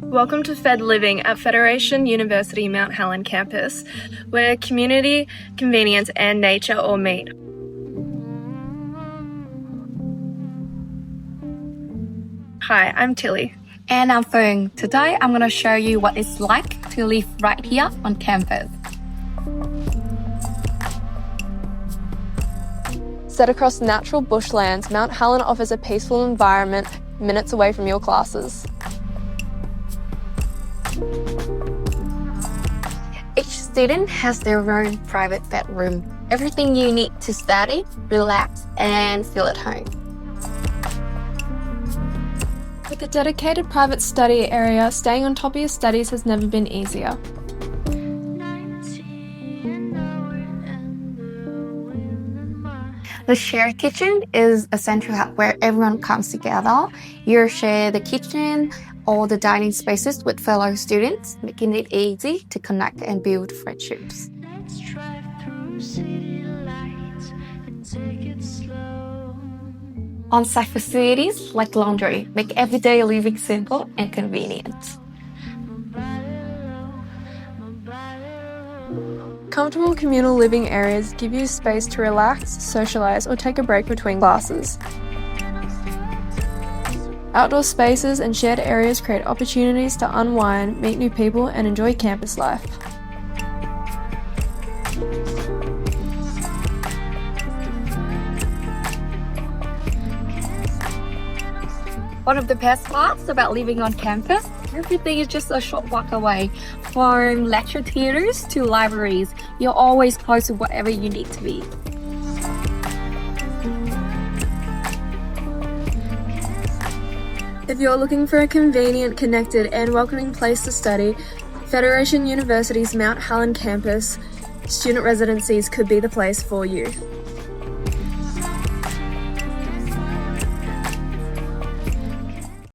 Welcome to Fedliving at Federation University Mt Helen Campus, where community, convenience and nature all meet. Hi, I'm Tilly. And I'm Phuong. Today I'm going to show you what it's like to live right here on campus. Set across natural bushlands, Mt Helen offers a peaceful environment minutes away from your classes. Each student has their own private bedroom. Everything you need to study, relax, and feel at home. With a dedicated private study area, staying on top of your studies has never been easier. The shared kitchen is a central hub where everyone comes together. You share the kitchen or the dining spaces with fellow students, making it easy to connect and build friendships. On-site facilities like laundry make everyday living simple and convenient. Comfortable communal living areas give you space to relax, socialise or take a break between classes. Outdoor spaces and shared areas create opportunities to unwind, meet new people and enjoy campus life. One of the best parts about living on campus, everything is just a short walk away. From lecture theatres to libraries, you're always close to whatever you need to be. If you're looking for a convenient, connected and welcoming place to study, Federation University's Mt Helen Campus student residencies could be the place for you.